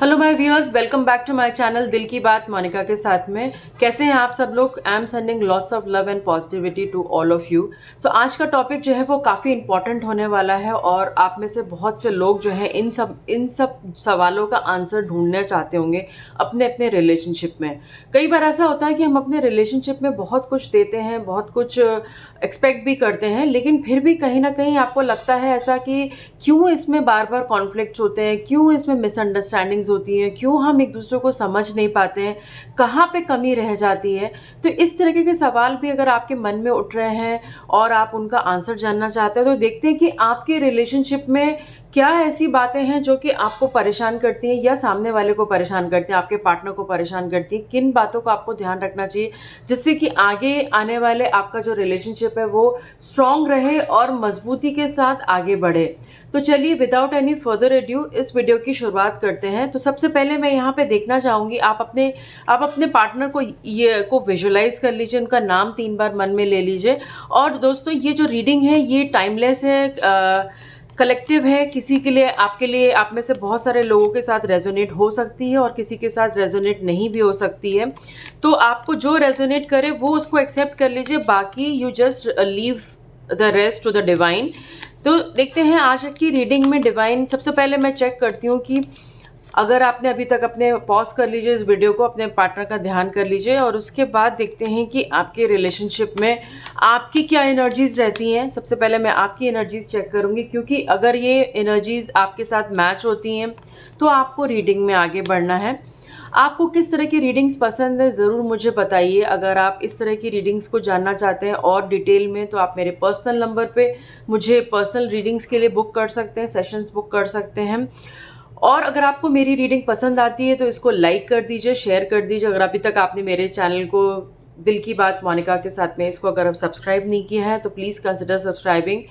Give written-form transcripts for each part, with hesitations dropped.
Hello my viewers, welcome back to my channel दिल की बात मोनिका के साथ में। कैसे हैं आप सब लोग? I am sending lots of love and positivity to all of you. So आज का टॉपिक जो है वो काफ़ी इंपॉर्टेंट होने वाला है और आप में से बहुत से लोग जो हैं इन सब सवालों का आंसर ढूंढना चाहते होंगे अपने अपने रिलेशनशिप में। कई बार ऐसा होता है कि हम अपने रिलेशनशिप में बहुत कुछ देते हैं, बहुत कुछ एक्सपेक्ट भी करते हैं, लेकिन फिर भी कहीं ना कहीं आपको लगता है ऐसा कि क्यों इसमें बार बार कॉन्फ्लिक्ट्स होते हैं, क्यों इसमें मिसअंडरस्टैंडिंग्स होती हैं, क्यों हम एक दूसरे को समझ नहीं पाते हैं, कहाँ पे कमी रह जाती है। तो इस तरीके के सवाल भी अगर आपके मन में उठ रहे हैं और आप उनका आंसर जानना चाहते हैं तो देखते हैं कि आपके रिलेशनशिप में क्या ऐसी बातें हैं जो कि आपको परेशान करती हैं या सामने वाले को परेशान करती हैं, आपके पार्टनर को परेशान करती हैं। किन बातों को आपको ध्यान रखना चाहिए जिससे कि आगे आने वाले आपका जो रिलेशनशिप है वो स्ट्रांग रहे और मजबूती के साथ आगे बढ़े। तो चलिए विदाउट एनी फर्दर एड्यू इस वीडियो की शुरुआत करते हैं। तो सबसे पहले मैं यहाँ पे देखना चाहूँगी आप अपने पार्टनर को विजुअलाइज कर लीजिए, उनका नाम 3 बार मन में ले लीजिए। और दोस्तों ये जो रीडिंग है ये टाइमलेस है, कलेक्टिव है। किसी के लिए, आपके लिए, आप में से बहुत सारे लोगों के साथ रेजोनेट हो सकती है और किसी के साथ रेजोनेट नहीं भी हो सकती है। तो आपको जो रेजोनेट करे वो उसको एक्सेप्ट कर लीजिए, बाकी you just leave the rest to the divine. तो देखते हैं आज की रीडिंग में डिवाइन। सबसे पहले मैं चेक करती हूँ कि अगर आपने अभी तक अपने पॉज कर लीजिए इस वीडियो को, अपने पार्टनर का ध्यान कर लीजिए और उसके बाद देखते हैं कि आपके रिलेशनशिप में आपकी क्या एनर्जीज रहती हैं। सबसे पहले मैं आपकी एनर्जीज चेक करूँगी, क्योंकि अगर ये एनर्जीज आपके साथ मैच होती हैं तो आपको रीडिंग में आगे बढ़ना है। आपको किस तरह की रीडिंग्स पसंद है ज़रूर मुझे बताइए। अगर आप इस तरह की रीडिंग्स को जानना चाहते हैं और डिटेल में तो आप मेरे पर्सनल नंबर पे मुझे पर्सनल रीडिंग्स के लिए बुक कर सकते हैं, सेशंस बुक कर सकते हैं। और अगर आपको मेरी रीडिंग पसंद आती है तो इसको लाइक कर दीजिए, शेयर कर दीजिए। अगर अभी तक आपने मेरे चैनल को दिल की बात मोनिका के साथ में इसको अगर आप सब्सक्राइब नहीं किया है तो please consider subscribing.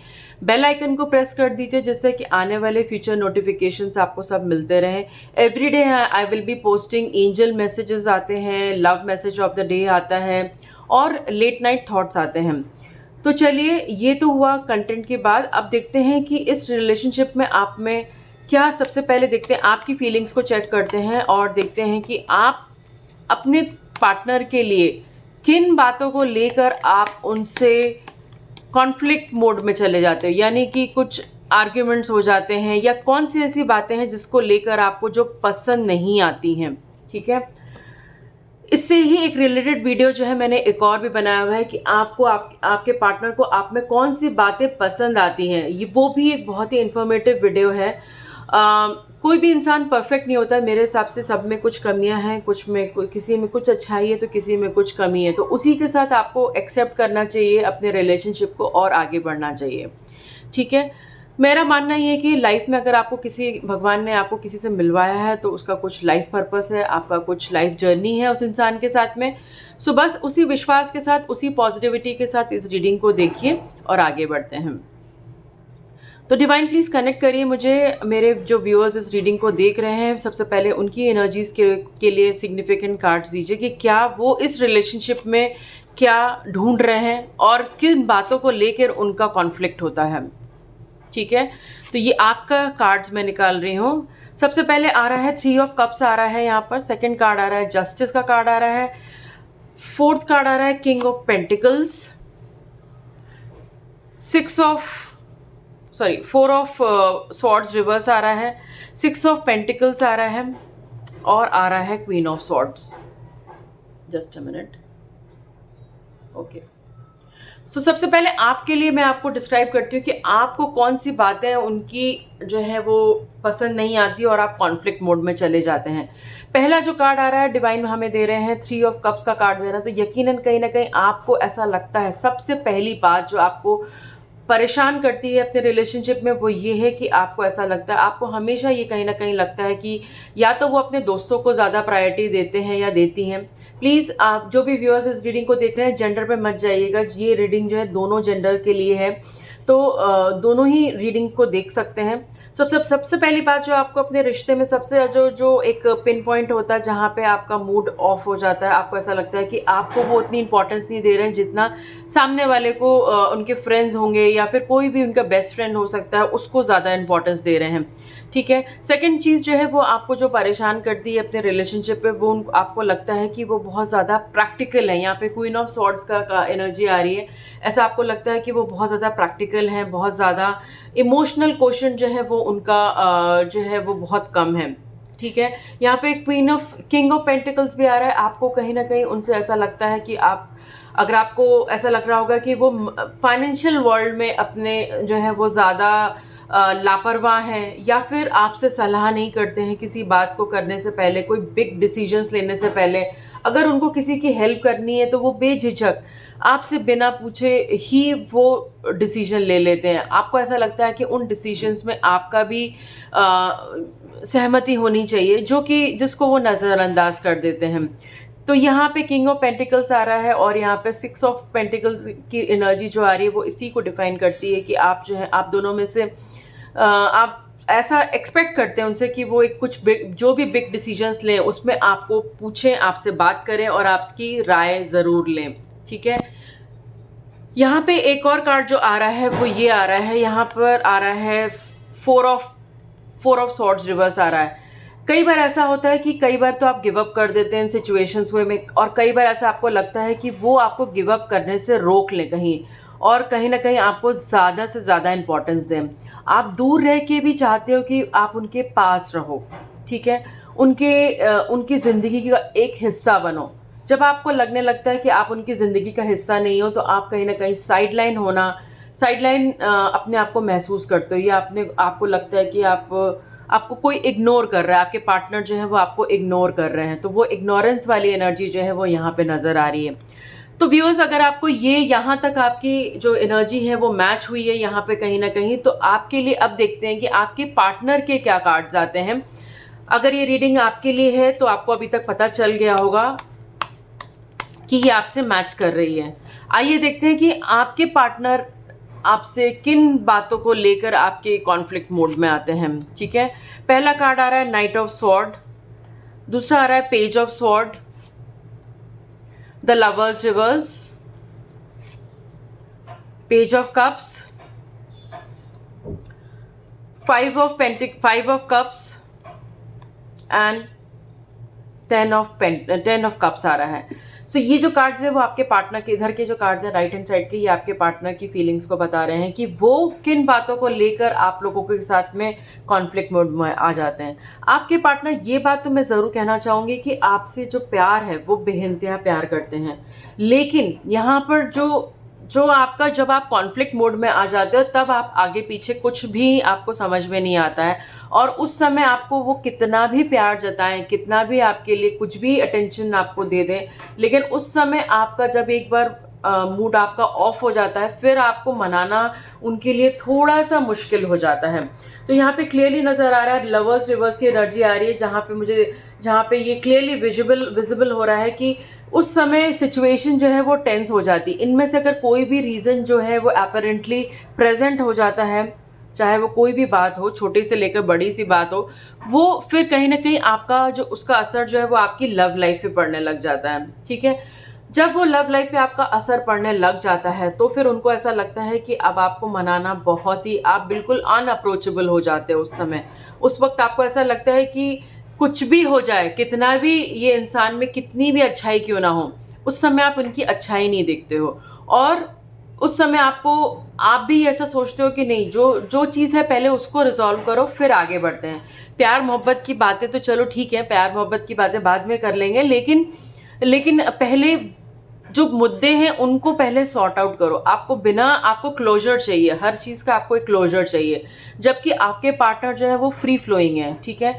Bell icon को प्रेस कर दीजिए जिससे कि आने वाले फ्यूचर नोटिफिकेशंस आपको सब मिलते रहें। Everyday I will be posting angel messages आते हैं, love message of the day आता है और लेट नाइट थॉट्स आते हैं। तो चलिए ये तो हुआ कंटेंट के बाद। अब देखते हैं कि इस रिलेशनशिप में आप में क्या, सबसे पहले देखते हैं आपकी फीलिंग्स को चेक करते हैं और देखते हैं कि आप अपने पार्टनर के लिए किन बातों को लेकर आप उनसे कॉन्फ्लिक्ट मोड में चले जाते हो, यानी कि कुछ आर्ग्यूमेंट्स हो जाते हैं या कौन सी ऐसी बातें हैं जिसको लेकर आपको जो पसंद नहीं आती हैं। ठीक है, इससे ही एक रिलेटेड वीडियो जो है मैंने एक और भी बनाया हुआ है कि आपको आपके पार्टनर को आप में कौन सी बातें पसंद आती हैं। ये वो भी एक बहुत ही इन्फॉर्मेटिव वीडियो है। कोई भी इंसान परफेक्ट नहीं होता है, मेरे हिसाब से सब में कुछ कमियां हैं, किसी में कुछ अच्छाई है तो किसी में कुछ कमी है। तो उसी के साथ आपको एक्सेप्ट करना चाहिए अपने रिलेशनशिप को और आगे बढ़ना चाहिए। ठीक है, मेरा मानना ये है कि लाइफ में अगर आपको भगवान ने आपको किसी से मिलवाया है तो उसका कुछ लाइफ पर्पस है, आपका कुछ लाइफ जर्नी है उस इंसान के साथ में। सो बस उसी विश्वास के साथ, उसी पॉजिटिविटी के साथ इस रीडिंग को देखिए और आगे बढ़ते हैं। तो डिवाइन प्लीज़ कनेक्ट करिए मुझे, मेरे जो व्यूअर्स इस रीडिंग को देख रहे हैं सबसे पहले उनकी एनर्जीज के लिए सिग्निफिकेंट कार्ड्स दीजिए कि क्या वो इस रिलेशनशिप में क्या ढूंढ रहे हैं और किन बातों को लेकर उनका कॉन्फ्लिक्ट होता है। ठीक है, तो ये आपका कार्ड्स मैं निकाल रही हूँ। सबसे पहले आ रहा है 3 ऑफ कप्स आ रहा है यहाँ पर, सेकंड कार्ड आ रहा है जस्टिस का कार्ड आ रहा है, फोर्थ कार्ड आ रहा है king of pentacles, 4 of swords reverse आ रहा है, 6 ऑफ पेंटिकल्स आ रहा है और आ रहा है queen of swords. Just a minute. Okay, so सबसे पहले आपके लिए मैं आपको डिस्क्राइब करती हूँ कि आपको कौन सी बातें उनकी जो है वो पसंद नहीं आती और आप कॉन्फ्लिक्ट मोड में चले जाते हैं। पहला जो कार्ड आ रहा है डिवाइन हमें दे रहे हैं 3 ऑफ कप्स का कार्ड दे रहा है। तो यकीनन कहीं ना कहीं आपको ऐसा लगता है, सबसे पहली बात जो आपको परेशान करती है अपने रिलेशनशिप में वो ये है कि आपको ऐसा लगता है, आपको हमेशा ये कहीं ना कहीं लगता है कि या तो वो अपने दोस्तों को ज़्यादा प्रायोरिटी देते हैं या देती हैं। प्लीज़ आप जो भी व्यूअर्स इस रीडिंग को देख रहे हैं जेंडर पे मत जाइएगा, ये रीडिंग जो है दोनों जेंडर के लिए है, तो दोनों ही रीडिंग को देख सकते हैं। सबसे पहली बात जो आपको अपने रिश्ते में सबसे जो जो एक पिन पॉइंट होता है जहाँ पे आपका मूड ऑफ हो जाता है, आपको ऐसा लगता है कि आपको वो उतनी इंपॉर्टेंस नहीं दे रहे हैं जितना सामने वाले को उनके फ्रेंड्स होंगे या फिर कोई भी उनका बेस्ट फ्रेंड हो सकता है, उसको ज़्यादा इंपॉर्टेंस दे रहे हैं। ठीक है। सेकंड चीज़ जो है वो आपको जो परेशान करती है अपने रिलेशनशिप पे, वो आपको लगता है कि वो बहुत ज़्यादा प्रैक्टिकल है। यहाँ पे क्वीन ऑफ सॉर्ड्स का एनर्जी आ रही है। ऐसा आपको लगता है कि वो बहुत ज़्यादा प्रैक्टिकल हैं, बहुत ज़्यादा इमोशनल क्वेश्चन जो है वो उनका जो है वो बहुत कम है। ठीक है। यहाँ पे किंग ऑफ पेंटिकल्स भी आ रहा है। आपको कहीं ना कहीं उनसे ऐसा लगता है कि अगर आपको ऐसा लग रहा होगा कि वो फाइनेंशियल वर्ल्ड में अपने जो है वो ज़्यादा लापरवाह हैं, या फिर आपसे सलाह नहीं करते हैं किसी बात को करने से पहले, कोई बिग डिसीजंस लेने से पहले। अगर उनको किसी की हेल्प करनी है तो वो बेझिझक आपसे बिना पूछे ही वो डिसीजन ले लेते हैं। आपको ऐसा लगता है कि उन डिसीजंस में आपका भी सहमति होनी चाहिए, जिसको वो नज़रअंदाज कर देते हैं। तो यहाँ पे किंग ऑफ पेंटिकल्स आ रहा है और यहाँ पे 6 ऑफ पेंटिकल्स की एनर्जी जो आ रही है वो इसी को डिफाइन करती है कि आप जो है आप दोनों में से आप ऐसा एक्सपेक्ट करते हैं उनसे कि वो एक जो भी बिग डिसीजंस लें उसमें आपको पूछें, आपसे बात करें और आपकी राय ज़रूर लें। ठीक है। यहाँ पे एक और कार्ड जो आ रहा है वो ये आ रहा है, यहाँ पर आ रहा है फोर ऑफ सॉर्ड्स रिवर्स आ रहा है। कई बार ऐसा होता है कि कई बार तो आप गिव अप कर देते हैं इन सिचुएशंस में, और कई बार ऐसा आपको लगता है कि वो आपको गिव अप करने से रोक ले कहीं, और कहीं ना कहीं आपको ज़्यादा से ज़्यादा इंपॉर्टेंस दें। आप दूर रह के भी चाहते हो कि आप उनके पास रहो। ठीक है। उनकी ज़िंदगी का एक हिस्सा बनो। जब आपको लगने लगता है कि आप उनकी ज़िंदगी का हिस्सा नहीं हो तो आप कहीं ना कहीं साइडलाइन अपने आप को महसूस करते हो, या आपको लगता है कि आपको कोई इग्नोर कर रहा है, आपके पार्टनर जो है वो आपको इग्नोर कर रहे हैं। तो वो इग्नोरेंस वाली एनर्जी जो है वो यहाँ पे नज़र आ रही है। तो व्यूअर्स, अगर आपको ये यहाँ तक आपकी जो एनर्जी है वो मैच हुई है यहाँ पे कहीं ना कहीं, तो आपके लिए अब देखते हैं कि आपके पार्टनर के क्या कार्ड्स आते हैं। अगर ये रीडिंग आपके लिए है तो आपको अभी तक पता चल गया होगा कि ये आपसे मैच कर रही है। आइए देखते हैं कि आपके पार्टनर आपसे किन बातों को लेकर आपके कॉन्फ्लिक्ट मोड में आते हैं। ठीक है। पहला कार्ड आ रहा है नाइट ऑफ स्वॉर्ड, दूसरा आ रहा है page of sword, the lovers reverse, page of cups, five of cups and ten of cups आ रहा है। सो ये जो कार्ड्स है वो आपके पार्टनर के, इधर के जो कार्ड्स हैं राइट हैंड साइड के, ये आपके पार्टनर की फीलिंग्स को बता रहे हैं कि वो किन बातों को लेकर आप लोगों के साथ में कॉन्फ्लिक्ट मोड में आ जाते हैं। आपके पार्टनर, ये बात तो मैं ज़रूर कहना चाहूँगी कि आपसे जो प्यार है वो बेइंतहा प्यार करते हैं, लेकिन यहाँ पर जो आपका जब आप कॉन्फ्लिक्ट मोड में आ जाते हो तब आप आगे पीछे कुछ भी आपको समझ में नहीं आता है, और उस समय आपको वो कितना भी प्यार जताएं, कितना भी आपके लिए कुछ भी अटेंशन आपको दे दें, लेकिन उस समय आपका जब एक बार मूड आपका ऑफ हो जाता है फिर आपको मनाना उनके लिए थोड़ा सा मुश्किल हो जाता है। तो यहाँ पे क्लियरली नज़र आ रहा है लवर्स रिवर्स की एनर्जी आ रही है, जहाँ पे ये क्लियरली विजिबल हो रहा है कि उस समय सिचुएशन जो है वो टेंस हो जाती। इनमें से अगर कोई भी रीज़न जो है वो अपरेंटली प्रेजेंट हो जाता है, चाहे वो कोई भी बात हो, छोटी से लेकर बड़ी सी बात हो, वो फिर कहीं ना कहीं आपका जो उसका असर जो है वो आपकी लव लाइफ पे पड़ने लग जाता है। ठीक है। जब वो लव लाइफ पे आपका असर पड़ने लग जाता है तो फिर उनको ऐसा लगता है कि अब आपको मनाना आप बिल्कुल अनअप्रोचेबल हो जाते हो उस समय। उस वक्त आपको ऐसा लगता है कि कुछ भी हो जाए, कितना भी ये इंसान में कितनी भी अच्छाई क्यों ना हो, उस समय आप उनकी अच्छाई नहीं देखते हो, और उस समय आप भी ऐसा सोचते हो कि नहीं, जो चीज़ है पहले उसको रिजॉल्व करो फिर आगे बढ़ते हैं। प्यार मोहब्बत की बातें तो चलो ठीक है, प्यार मोहब्बत की बातें बाद में कर लेंगे, लेकिन पहले जो मुद्दे हैं उनको पहले सॉर्ट आउट करो। आपको क्लोजर चाहिए, हर चीज़ का आपको एक क्लोजर चाहिए, जबकि आपके पार्टनर जो है वो फ्री फ्लोइंग है। ठीक है।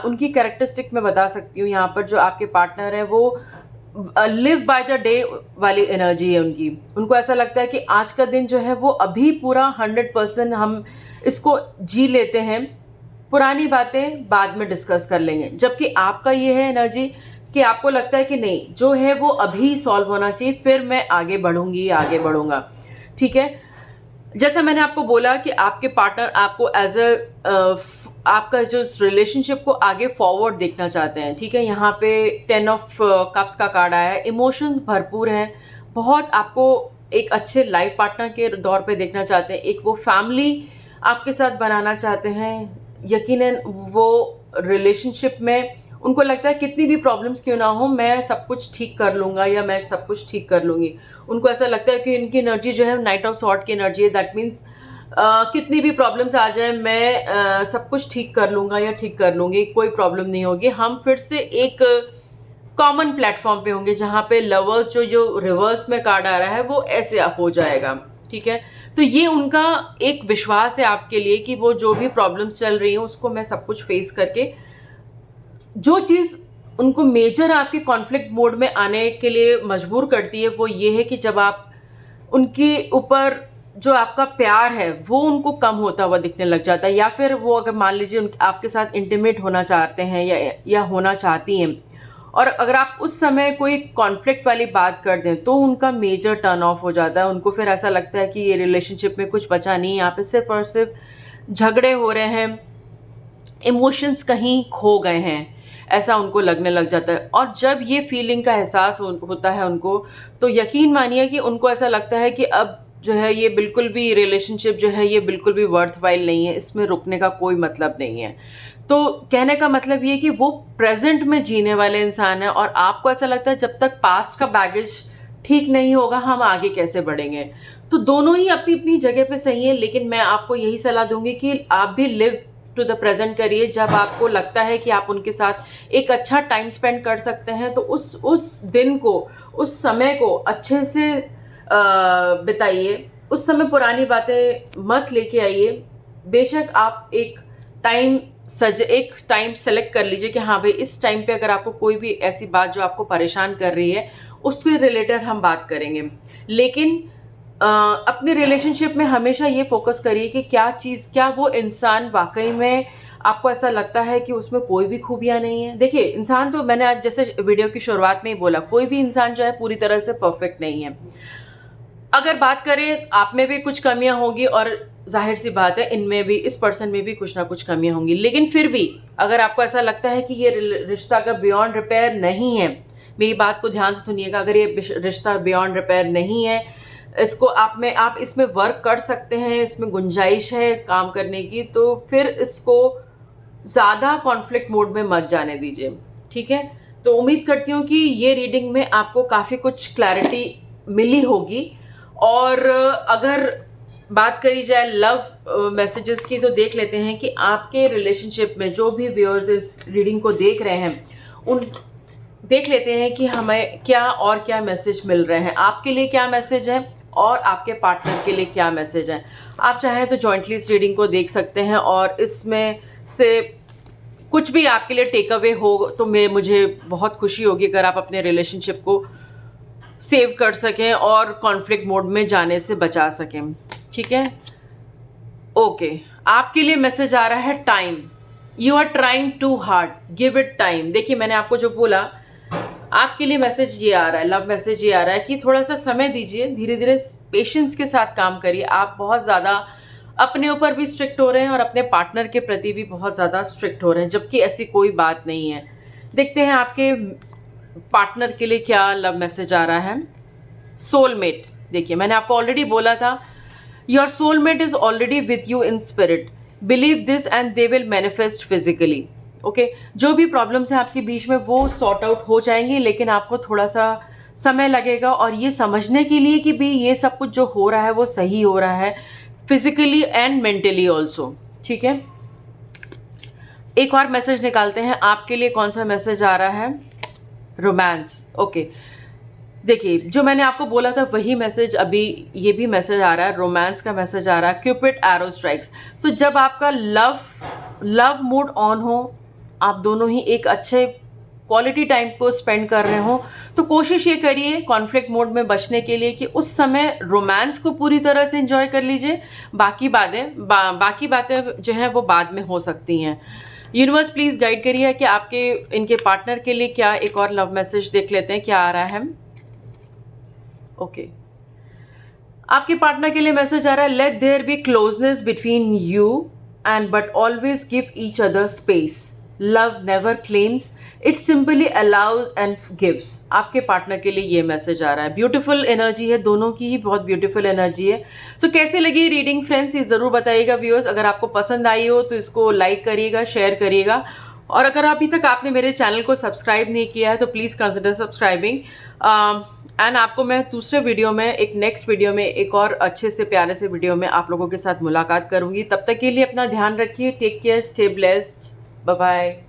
उनकी कैरेक्टरिस्टिक मैं बता सकती हूँ यहाँ पर, जो आपके पार्टनर है वो लिव बाय द डे वाली एनर्जी है उनकी। उनको ऐसा लगता है कि आज का दिन जो है वो अभी पूरा 100% हम इसको जी लेते हैं, पुरानी बातें बाद में डिस्कस कर लेंगे। जबकि आपका ये है एनर्जी कि आपको लगता है कि नहीं, जो है वो अभी सॉल्व होना चाहिए, फिर मैं आगे बढ़ूंगा। ठीक है। जैसा मैंने आपको बोला कि आपके पार्टनर आपको एज अ आपका जो रिलेशनशिप को आगे फॉरवर्ड देखना चाहते हैं, ठीक है। यहाँ पे 10 ऑफ कप्स का कार्ड आया है, इमोशंस भरपूर हैं, बहुत आपको एक अच्छे लाइफ पार्टनर के दौर पे देखना चाहते हैं, एक वो फैमिली आपके साथ बनाना चाहते हैं। यकीनन वो रिलेशनशिप में उनको लगता है कितनी भी प्रॉब्लम्स क्यों ना हो, मैं सब कुछ ठीक कर लूँगा या मैं सब कुछ ठीक कर लूँगी। उनको ऐसा लगता है कि इनकी एनर्जी जो है नाइट ऑफ सॉर्ट की एनर्जी है, दैट मीन्स कितनी भी प्रॉब्लम्स आ जाए मैं सब कुछ ठीक कर लूँगा या ठीक कर लूँगी, कोई प्रॉब्लम नहीं होगी। हम फिर से एक कॉमन प्लेटफॉर्म पे होंगे जहाँ पे लवर्स जो रिवर्स में कार्ड आ रहा है वो ऐसे हो जाएगा, ठीक है। तो ये उनका एक विश्वास है आपके लिए कि वो जो भी प्रॉब्लम्स चल रही हैं उसको मैं सब कुछ फेस करके, जो चीज़ उनको मेजर आपके कॉन्फ्लिक्ट मोड में आने के लिए मजबूर करती है वो ये है कि जब आप उनके ऊपर जो आपका प्यार है वो उनको कम होता हुआ दिखने लग जाता है, या फिर वो अगर मान लीजिए आपके साथ इंटीमेट होना चाहते हैं या होना चाहती हैं, और अगर आप उस समय कोई कॉन्फ्लिक्ट वाली बात कर दें तो उनका मेजर टर्न ऑफ हो जाता है। उनको फिर ऐसा लगता है कि ये रिलेशनशिप में कुछ बचा नहीं है, यहाँ पे सिर्फ और सिर्फ झगड़े हो रहे हैं, इमोशंस कहीं खो गए हैं, ऐसा उनको लगने लग जाता है। और जब ये फीलिंग का एहसास होता है उनको, तो यकीन मानिए कि उनको ऐसा लगता है कि अब जो है ये बिल्कुल भी रिलेशनशिप जो है ये बिल्कुल भी वर्थवाइल नहीं है, इसमें रुकने का कोई मतलब नहीं है। तो कहने का मतलब ये कि वो प्रेजेंट में जीने वाले इंसान है, और आपको ऐसा लगता है जब तक पास्ट का बैगेज ठीक नहीं होगा हम आगे कैसे बढ़ेंगे। तो दोनों ही अपनी अपनी जगह पे सही है, लेकिन मैं आपको यही सलाह दूंगी कि आप भी लिव टू द प्रेजेंट करिए। जब आपको लगता है कि आप उनके साथ एक अच्छा टाइम स्पेंड कर सकते हैं तो उस दिन को, उस समय को अच्छे से बिताइए। उस समय पुरानी बातें मत लेके आइए। बेशक आप एक टाइम सेलेक्ट कर लीजिए कि हाँ भाई इस टाइम पे अगर आपको कोई भी ऐसी बात जो आपको परेशान कर रही है उसके रिलेटेड हम बात करेंगे, लेकिन अपने रिलेशनशिप में हमेशा ये फोकस करिए कि क्या वो इंसान वाकई में आपको ऐसा लगता है कि उसमें कोई भी खूबियाँ नहीं है। देखिए इंसान तो, मैंने आज जैसे वीडियो की शुरुआत में ही बोला, कोई भी इंसान जो है पूरी तरह से परफेक्ट नहीं है। अगर बात करें आप में भी कुछ कमियां होंगी, और जाहिर सी बात है इनमें भी, इस पर्सन में भी कुछ ना कुछ कमियां होंगी, लेकिन फिर भी अगर आपको ऐसा लगता है कि ये रिश्ता का बियॉन्ड रिपेयर नहीं है, मेरी बात को ध्यान से सुनिएगा, अगर ये रिश्ता बियॉन्ड रिपेयर नहीं है, इसको आप इसमें वर्क कर सकते हैं, इसमें गुंजाइश है काम करने की, तो फिर इसको ज़्यादा कॉन्फ्लिक्ट मोड में मत जाने दीजिए, ठीक है। तो उम्मीद करती हूँ कि ये रीडिंग में आपको काफ़ी कुछ क्लैरिटी मिली होगी। और अगर बात करी जाए लव मैसेजेस की, तो देख लेते हैं कि आपके रिलेशनशिप में जो भी व्यूअर्स इस रीडिंग को देख रहे हैं उन देख लेते हैं कि हमें क्या मैसेज मिल रहे हैं, आपके लिए क्या मैसेज है और आपके पार्टनर के लिए क्या मैसेज है। आप चाहें तो जॉइंटली इस रीडिंग को देख सकते हैं, और इसमें से कुछ भी आपके लिए टेक अवे हो तो मुझे बहुत खुशी होगी अगर आप अपने रिलेशनशिप को सेव कर सकें और कॉन्फ्लिक्ट मोड में जाने से बचा सकें, ठीक है। ओके, आपके लिए मैसेज आ रहा है time, you are trying too hard, give it time. देखिए मैंने आपको जो बोला, आपके लिए मैसेज ये आ रहा है, लव मैसेज ये आ रहा है कि थोड़ा सा समय दीजिए, धीरे धीरे पेशेंस के साथ काम करिए। आप बहुत ज़्यादा अपने ऊपर भी स्ट्रिक्ट हो रहे हैं और अपने पार्टनर के प्रति भी बहुत ज़्यादा स्ट्रिक्ट हो रहे हैं, जबकि ऐसी कोई बात नहीं है। देखते हैं आपके पार्टनर के लिए क्या लव मैसेज आ रहा है। सोलमेट, देखिए मैंने आपको ऑलरेडी बोला था, your soulmate is already with you in spirit, believe this and they will manifest physically. Okay, जो भी प्रॉब्लम्स हैं आपके बीच में वो सॉर्ट आउट हो जाएंगी, लेकिन आपको थोड़ा सा समय लगेगा, और ये समझने के लिए कि भी ये सब कुछ जो हो रहा है वो सही हो रहा है, फिजिकली एंड मेंटली ऑल्सो, ठीक है। एक और मैसेज निकालते हैं, आपके लिए कौन सा मैसेज आ रहा है। Romance, okay. देखिए जो मैंने आपको बोला था वही मैसेज अभी ये भी मैसेज आ रहा है, रोमांस का मैसेज आ रहा है, क्यूपिड एरो स्ट्राइक्स। सो जब आपका लव मूड ऑन हो, आप दोनों ही एक अच्छे क्वालिटी टाइम को स्पेंड कर रहे हो, तो कोशिश ये करिए कॉन्फ्लिक्ट मोड में बचने के लिए कि उस समय रोमांस को पूरी तरह से एंजॉय कर लीजिए। बाकी बातें जो हैं वो बाद में हो सकती हैं। यूनिवर्स प्लीज़ गाइड करिए कि आपके इनके पार्टनर के लिए क्या, एक और लव मैसेज देख लेते हैं क्या आ रहा है। ओके, आपके पार्टनर के लिए मैसेज आ रहा है, let there be closeness between you and but always give each other space. Love never claims, it simply allows and gives. आपके पार्टनर के लिए ये मैसेज आ रहा है। ब्यूटीफुल एनर्जी है, दोनों की ही बहुत ब्यूटीफुल एनर्जी है। सो कैसे लगी रीडिंग फ्रेंड्स, ये ज़रूर बताइएगा व्यूअर्स। अगर आपको पसंद आई हो तो इसको लाइक करिएगा, शेयर करिएगा, और अगर अभी तक आपने मेरे चैनल को सब्सक्राइब नहीं किया है तो प्लीज़ कंसिडर सब्सक्राइबिंग। एंड आपको मैं दूसरे वीडियो में, एक नेक्स्ट वीडियो में, एक और अच्छे से प्यारे से वीडियो में आप लोगों के साथ मुलाकात करूंगी। तब तक के लिए अपना ध्यान रखिए। Take care, stay blessed, bye bye.